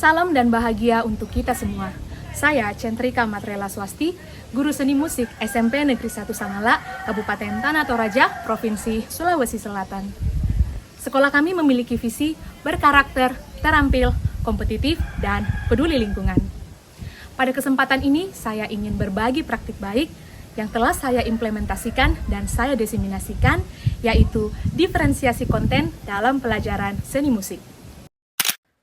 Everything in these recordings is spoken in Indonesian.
Salam dan bahagia untuk kita semua. Saya Centrika Matrela Swasti, guru seni musik SMP Negeri 1 Sangala, Kabupaten Tanah Toraja, Provinsi Sulawesi Selatan. Sekolah kami memiliki visi berkarakter, terampil, kompetitif, dan peduli lingkungan. Pada kesempatan ini, saya ingin berbagi praktik baik yang telah saya implementasikan dan saya diseminasikan, yaitu diferensiasi konten dalam pelajaran seni musik.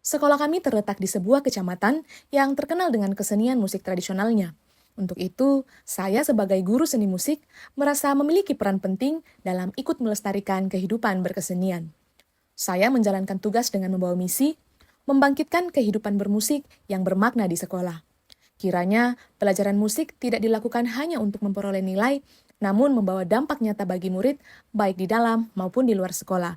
Sekolah kami terletak di sebuah kecamatan yang terkenal dengan kesenian musik tradisionalnya. Untuk itu, saya sebagai guru seni musik merasa memiliki peran penting dalam ikut melestarikan kehidupan berkesenian. Saya menjalankan tugas dengan membawa misi, membangkitkan kehidupan bermusik yang bermakna di sekolah. Kiranya, pelajaran musik tidak dilakukan hanya untuk memperoleh nilai, namun membawa dampak nyata bagi murid, baik di dalam maupun di luar sekolah.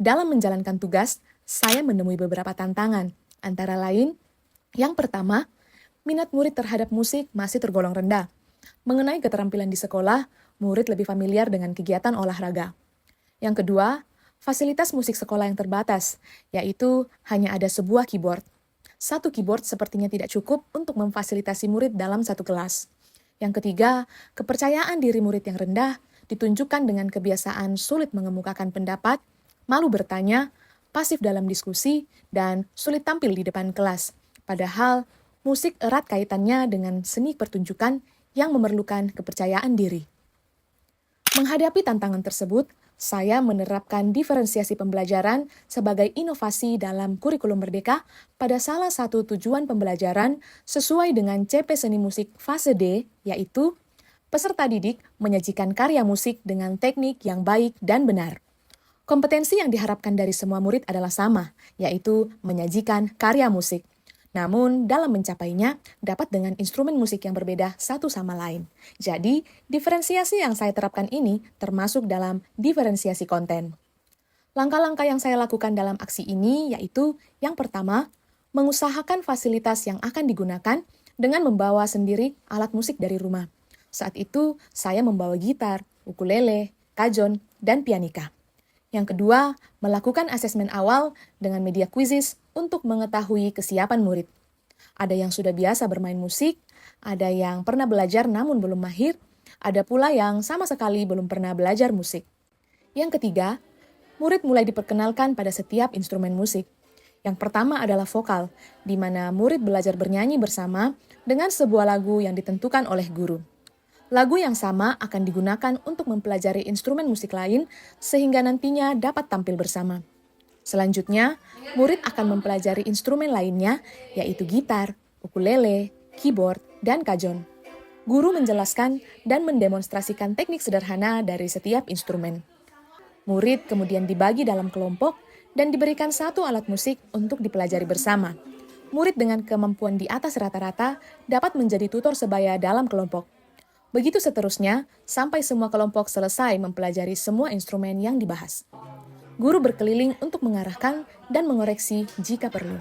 Dalam menjalankan tugas, saya menemui beberapa tantangan, antara lain, yang pertama, minat murid terhadap musik masih tergolong rendah. Mengenai keterampilan di sekolah, murid lebih familiar dengan kegiatan olahraga. Yang kedua, fasilitas musik sekolah yang terbatas, yaitu hanya ada sebuah keyboard. Satu keyboard sepertinya tidak cukup untuk memfasilitasi murid dalam satu kelas. Yang ketiga, kepercayaan diri murid yang rendah ditunjukkan dengan kebiasaan sulit mengemukakan pendapat, malu bertanya, pasif dalam diskusi, dan sulit tampil di depan kelas. Padahal, musik erat kaitannya dengan seni pertunjukan yang memerlukan kepercayaan diri. Menghadapi tantangan tersebut, saya menerapkan diferensiasi pembelajaran sebagai inovasi dalam kurikulum merdeka pada salah satu tujuan pembelajaran sesuai dengan CP Seni Musik Fase D, yaitu peserta didik menyajikan karya musik dengan teknik yang baik dan benar. Kompetensi yang diharapkan dari semua murid adalah sama, yaitu menyajikan karya musik. Namun, dalam mencapainya, dapat dengan instrumen musik yang berbeda satu sama lain. Jadi, diferensiasi yang saya terapkan ini termasuk dalam diferensiasi konten. Langkah-langkah yang saya lakukan dalam aksi ini yaitu, yang pertama, mengusahakan fasilitas yang akan digunakan dengan membawa sendiri alat musik dari rumah. Saat itu, saya membawa gitar, ukulele, kajon, dan pianika. Yang kedua, melakukan asesmen awal dengan media quizzes untuk mengetahui kesiapan murid. Ada yang sudah biasa bermain musik, ada yang pernah belajar namun belum mahir, ada pula yang sama sekali belum pernah belajar musik. Yang ketiga, murid mulai diperkenalkan pada setiap instrumen musik. Yang pertama adalah vokal, di mana murid belajar bernyanyi bersama dengan sebuah lagu yang ditentukan oleh guru. Lagu yang sama akan digunakan untuk mempelajari instrumen musik lain sehingga nantinya dapat tampil bersama. Selanjutnya, murid akan mempelajari instrumen lainnya yaitu gitar, ukulele, keyboard, dan kajon. Guru menjelaskan dan mendemonstrasikan teknik sederhana dari setiap instrumen. Murid kemudian dibagi dalam kelompok dan diberikan satu alat musik untuk dipelajari bersama. Murid dengan kemampuan di atas rata-rata dapat menjadi tutor sebaya dalam kelompok. Begitu seterusnya, sampai semua kelompok selesai mempelajari semua instrumen yang dibahas. Guru berkeliling untuk mengarahkan dan mengoreksi jika perlu.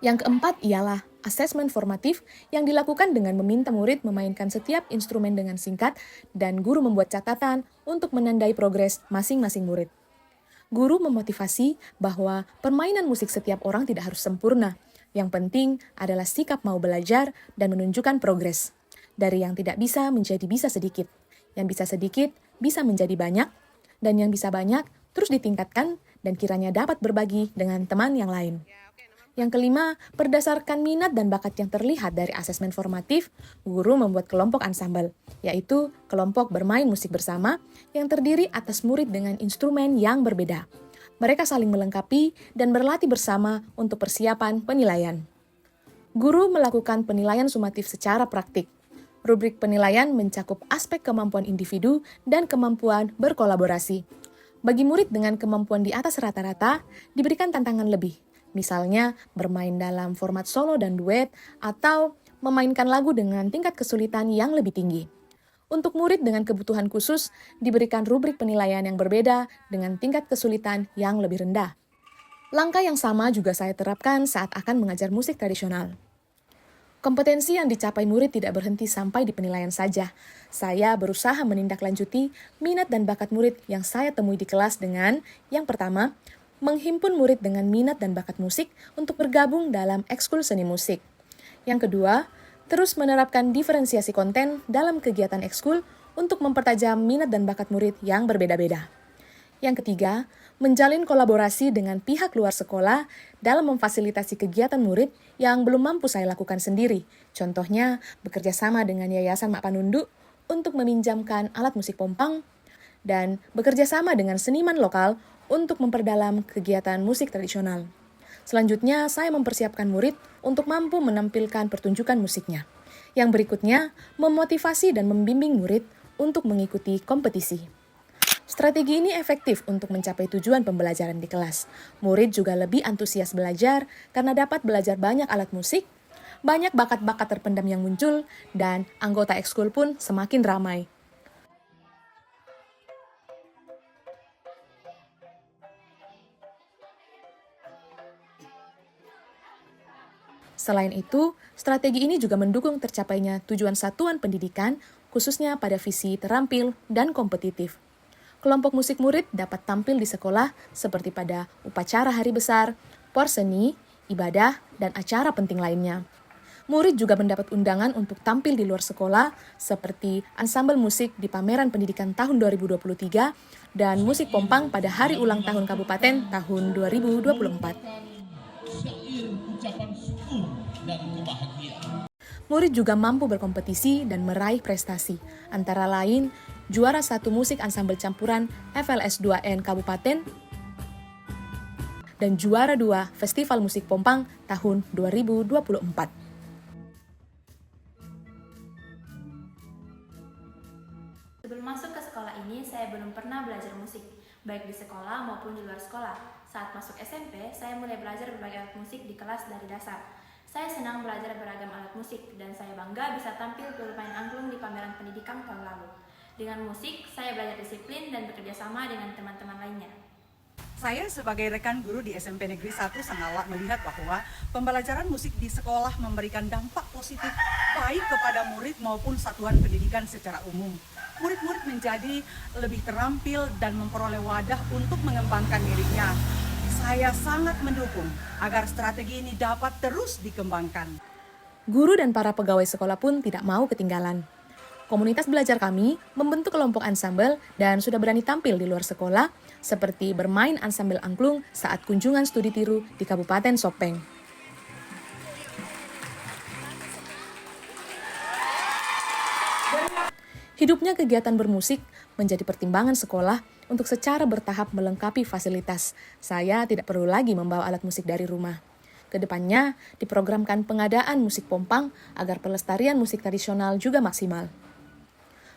Yang keempat ialah asesmen formatif yang dilakukan dengan meminta murid memainkan setiap instrumen dengan singkat dan guru membuat catatan untuk menandai progres masing-masing murid. Guru memotivasi bahwa permainan musik setiap orang tidak harus sempurna. Yang penting adalah sikap mau belajar dan menunjukkan progres. Dari yang tidak bisa menjadi bisa sedikit, yang bisa sedikit bisa menjadi banyak, dan yang bisa banyak terus ditingkatkan dan kiranya dapat berbagi dengan teman yang lain. Yang kelima, berdasarkan minat dan bakat yang terlihat dari asesmen formatif, guru membuat kelompok ansambel, yaitu kelompok bermain musik bersama yang terdiri atas murid dengan instrumen yang berbeda. Mereka saling melengkapi dan berlatih bersama untuk persiapan penilaian. Guru melakukan penilaian sumatif secara praktik. Rubrik penilaian mencakup aspek kemampuan individu dan kemampuan berkolaborasi. Bagi murid dengan kemampuan di atas rata-rata, diberikan tantangan lebih. Misalnya, bermain dalam format solo dan duet, atau memainkan lagu dengan tingkat kesulitan yang lebih tinggi. Untuk murid dengan kebutuhan khusus, diberikan rubrik penilaian yang berbeda dengan tingkat kesulitan yang lebih rendah. Langkah yang sama juga saya terapkan saat akan mengajar musik tradisional. Kompetensi yang dicapai murid tidak berhenti sampai di penilaian saja. Saya berusaha menindaklanjuti minat dan bakat murid yang saya temui di kelas dengan, yang pertama, menghimpun murid dengan minat dan bakat musik untuk bergabung dalam ekskul seni musik. Yang kedua, terus menerapkan diferensiasi konten dalam kegiatan ekskul untuk mempertajam minat dan bakat murid yang berbeda-beda. Yang ketiga, menjalin kolaborasi dengan pihak luar sekolah dalam memfasilitasi kegiatan murid yang belum mampu saya lakukan sendiri. Contohnya, bekerja sama dengan Yayasan Mak Panundu untuk meminjamkan alat musik pompang dan bekerja sama dengan seniman lokal untuk memperdalam kegiatan musik tradisional. Selanjutnya, saya mempersiapkan murid untuk mampu menampilkan pertunjukan musiknya. Yang berikutnya, memotivasi dan membimbing murid untuk mengikuti kompetisi. Strategi ini efektif untuk mencapai tujuan pembelajaran di kelas. Murid juga lebih antusias belajar karena dapat belajar banyak alat musik, banyak bakat-bakat terpendam yang muncul, dan anggota ekskul pun semakin ramai. Selain itu, strategi ini juga mendukung tercapainya tujuan satuan pendidikan, khususnya pada visi terampil dan kompetitif. Kelompok musik murid dapat tampil di sekolah seperti pada upacara hari besar, porseni, ibadah, dan acara penting lainnya. Murid juga mendapat undangan untuk tampil di luar sekolah seperti ansambel musik di pameran pendidikan tahun 2023 dan musik pompang pada hari ulang tahun kabupaten tahun 2024. Murid juga mampu berkompetisi dan meraih prestasi, antara lain juara 1 musik ansambel campuran FLS 2N Kabupaten dan juara 2 Festival Musik Pompang tahun 2024. Sebelum masuk ke sekolah ini, saya belum pernah belajar musik, baik di sekolah maupun di luar sekolah. Saat masuk SMP, saya mulai belajar berbagai alat musik di kelas dari dasar. Saya senang belajar beragam alat musik, dan saya bangga bisa tampil bermain angklung di pameran pendidikan tahun lalu. Dengan musik, saya belajar disiplin dan bekerja sama dengan teman-teman lainnya. Saya sebagai rekan guru di SMP Negeri 1 Sangalak melihat bahwa pembelajaran musik di sekolah memberikan dampak positif baik kepada murid maupun satuan pendidikan secara umum. Murid-murid menjadi lebih terampil dan memperoleh wadah untuk mengembangkan dirinya. Saya sangat mendukung agar strategi ini dapat terus dikembangkan. Guru dan para pegawai sekolah pun tidak mau ketinggalan. Komunitas belajar kami membentuk kelompok ansambel dan sudah berani tampil di luar sekolah, seperti bermain ansambel angklung saat kunjungan studi tiru di Kabupaten Sopeng. Hidupnya kegiatan bermusik menjadi pertimbangan sekolah untuk secara bertahap melengkapi fasilitas. Saya tidak perlu lagi membawa alat musik dari rumah. Kedepannya, diprogramkan pengadaan musik pompang agar pelestarian musik tradisional juga maksimal.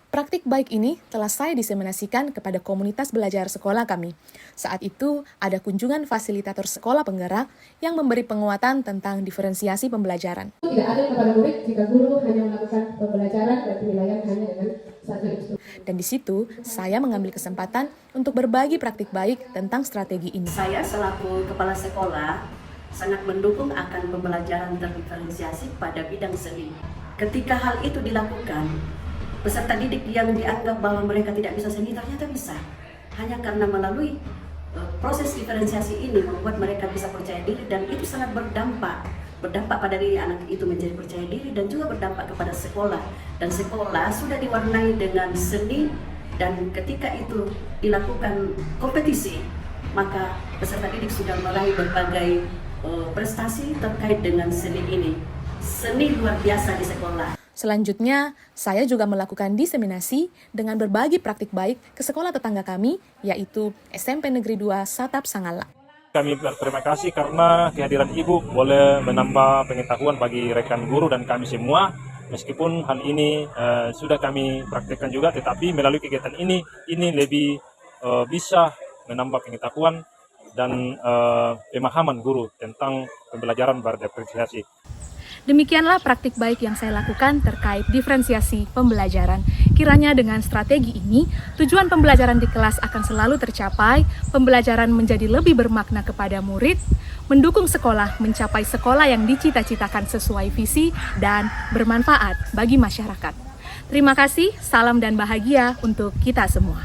Praktik baik ini telah saya diseminasikan kepada komunitas belajar sekolah kami. Saat itu, ada kunjungan fasilitator sekolah penggerak yang memberi penguatan tentang diferensiasi pembelajaran. Tidak ada kepada murid jika guru hanya melakukan pembelajaran dan penilaian hanya dengan satu instrumen. Dan di situ, saya mengambil kesempatan untuk berbagi praktik baik tentang strategi ini. Saya selaku kepala sekolah sangat mendukung akan pembelajaran terdiferensiasi pada bidang seni. Ketika hal itu dilakukan, peserta didik yang dianggap bahwa mereka tidak bisa seni ternyata bisa. Hanya karena melalui proses diferensiasi ini membuat mereka bisa percaya diri, dan itu sangat berdampak pada diri anak itu menjadi percaya diri, dan juga berdampak kepada sekolah. Dan sekolah sudah diwarnai dengan seni, dan ketika itu dilakukan kompetisi, maka peserta didik sudah meraih berbagai prestasi terkait dengan seni ini. Seni luar biasa di sekolah. Selanjutnya, saya juga melakukan diseminasi dengan berbagi praktik baik ke sekolah tetangga kami, yaitu SMP Negeri 2 Satap Sangalak. Kami berterima kasih karena kehadiran Ibu boleh menambah pengetahuan bagi rekan guru dan kami semua. Meskipun hal ini sudah kami praktekkan juga, tetapi melalui kegiatan ini lebih bisa menambah pengetahuan dan pemahaman guru tentang pembelajaran berdiferensiasi. Demikianlah praktik baik yang saya lakukan terkait diferensiasi pembelajaran. Kiranya dengan strategi ini, tujuan pembelajaran di kelas akan selalu tercapai, pembelajaran menjadi lebih bermakna kepada murid, mendukung sekolah mencapai sekolah yang dicita-citakan sesuai visi, dan bermanfaat bagi masyarakat. Terima kasih, salam dan bahagia untuk kita semua.